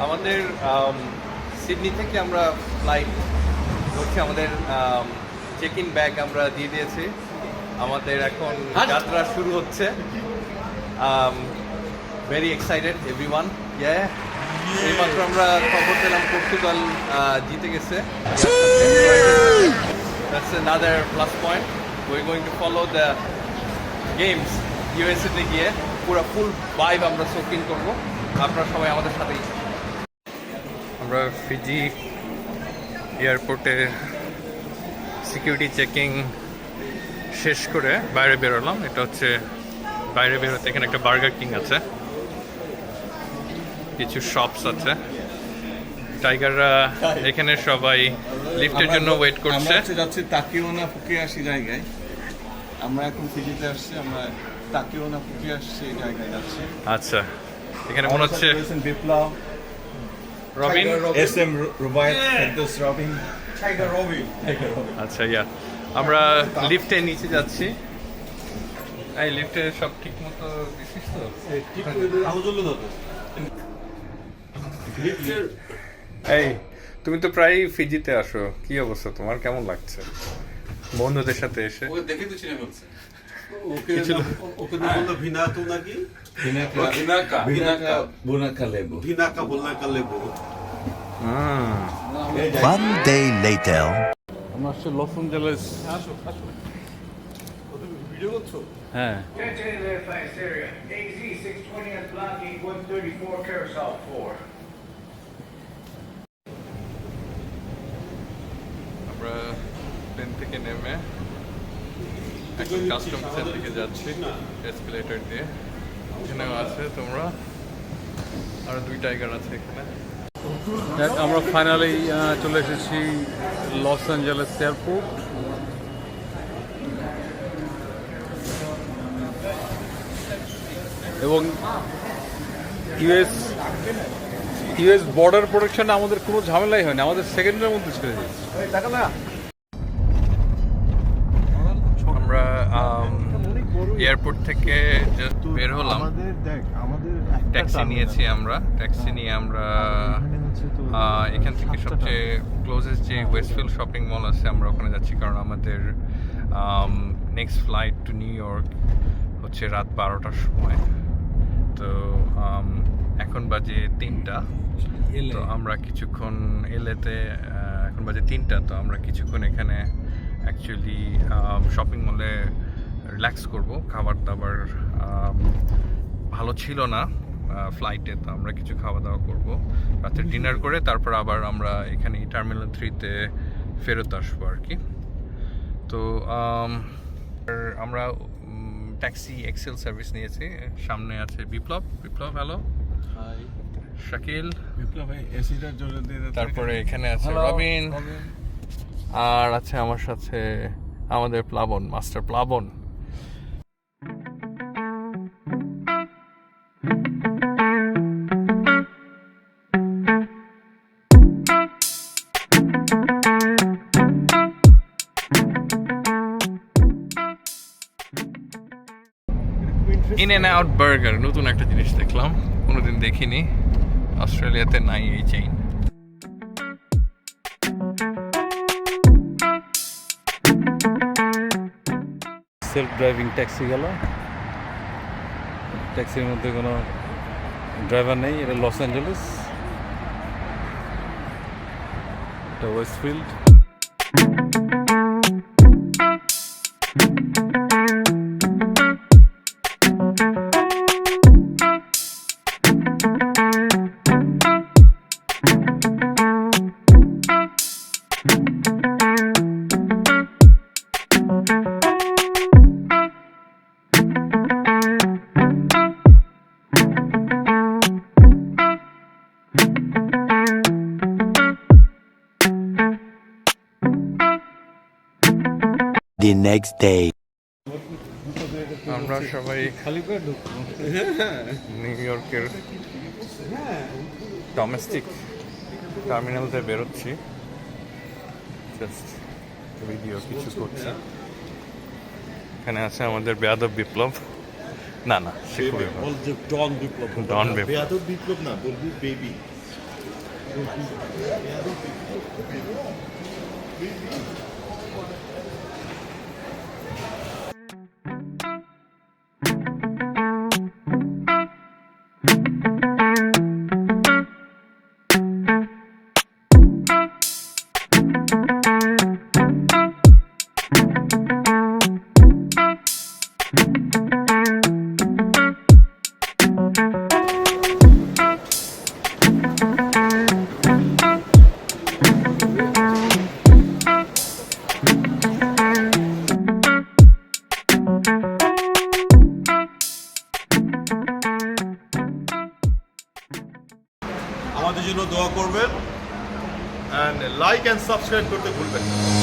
আমাদের সিডনি থেকে আমরা ফ্লাইট হচ্ছে, আমাদের চেক ইন ব্যাগ আমরা দিয়ে দিয়েছি। আমাদের এখন যাত্রা শুরু হচ্ছে। Very excited everyone. এইমাত্র আমরা খবর পেলাম পর্তুগাল জিতে গেছে। That's another plus point. We're going to follow the games USA তে গিয়ে পুরো ফুল ভাইব আমরা সোকিং করব। আপনারা সবাই আমাদের সাথেই। আমরা ফিজি এয়ারপোর্টে সিকিউরিটি চেকিং শেষ করে বাইরে বেরোলাম। এটা হচ্ছে বাইরে বেরোতে এখানে একটা বার্গার কিং আছে, কিছু শপস আছে। টাইগাররা এখানে সবাই লিফটের জন্য ওয়েট করছে। আমরা যাচ্ছি তাকিওনা ফুকিয়াশি জায়গায়। আমরা এখন ফিজিতে আসছি, আমরা তাকিওনা ফুকিয়াশি জায়গায় যাচ্ছি। আচ্ছা, এখানে মনে হচ্ছে বিপ্লব, রবিন, SM রুবায়েত, ফেরদৌস রবিন, টাইগার রবিন। আচ্ছা ইয়া, আমরা লিফটে নিচে যাচ্ছি। এই লিফটে সব ঠিক মতো দিছিস তো? এই তুমি তো প্রায় ফিজিতে আসো, কি অবস্থা তোমার, কেমন লাগছে বন্ধুদের সাথে এসে? ওকে দেখে তো চিনে ফেলছে। ওকে বললো ভিনাকু নাকি? বুনাকা লেবু। ভিনাকা বুনাকা লেবু। One day later. আমরা আসছি লস অ্যাঞ্জেলেস। ভিডিও করছো? হ্যাঁ, Tentative advice area. AZ 620 on block 8134 Carousel 4. আমরা প্লেন থেকে নেমে এখন কাস্টমসের দিকে যাচ্ছি এসকেলেটর দিয়ে। এখানেও আছে তোমরা, আর 2 টাইগার আছে এখানে। আমরা ফাইনালি চলে এসেছি লস অ্যাঞ্জেলেস এয়ারপোর্ট। এবং ইউএস বর্ডার প্রোটেকশন আমাদের কোনো ঝামেলাই হয়নি, আমাদের সেকেন্ডের মধ্যে ছেড়ে দিয়েছে। আমরা এয়ারপোর্ট থেকে বের হলাম, ট্যাক্সি নিয়েছি আমরা। ট্যাক্সি নিয়ে আমরা এখান থেকে সবচেয়ে ক্লোজেস্ট যে ওয়েস্টফিল্ড শপিং মল আছে আমরা ওখানে যাচ্ছি, কারণ আমাদের next flight two new York হচ্ছে রাত 12টার সময়। তো এখন বাজে 3টা, তো আমরা কিছুক্ষণ এলেতে এখন বাজে 3টা, তো আমরা কিছুক্ষণ এখানে অ্যাকচুয়ালি শপিং মলে রিল্যাক্স করব। খাবার দাবার ভালো ছিল না ফ্লাইটে, তো আমরা কিছু খাওয়া দাওয়া করব, রাতে ডিনার করে তারপর আবার আমরা এখানে টার্মিনাল 3-তে ফেরত আসবো আর কি। তো আমরা ট্যাক্সি এক্সেল সার্ভিস নিয়েছি। সামনে আছে বিপ্লব। হ্যালো। শাকিল। বিপ্লব ভাই এসিটা জোরে দিয়ে দাও। তারপরে এখানে আছে রবিন, আর আছে আমার সাথে আমাদের প্লাবন, মাস্টার প্লাবন। ইন অ্যান্ড আউট বার্গার নতুন একটা জিনিস দেখলাম, কোনোদিন দেখিনি, অস্ট্রেলিয়াতে নাই এই চেইন। সেলফ ড্রাইভিং ট্যাক্সি গেল, ট্যাক্সির মধ্যে কোনো ড্রাইভার নেই। এটা লস অ্যাঞ্জেলেস, এটা ওয়েস্টফিল্ড। The next day. আমরা সবাই নিউ ইয়র্কের ডোমেস্টিক টার্মিনালতে বেরোচ্ছি, জাস্ট ভিডিও কিছু করছি। এখানে আছে আমাদের বেয়াদব বিপ্লব। না সে খুবই ভালো। ডন বিপ্লব। ডন বিপ্লব। বেয়াদব বিপ্লব না, বলবি বেবি। আমাদের জন্য দোয়া করবেন, and লাইক এন্ড সাবস্ক্রাইব করতে ভুলবেন না।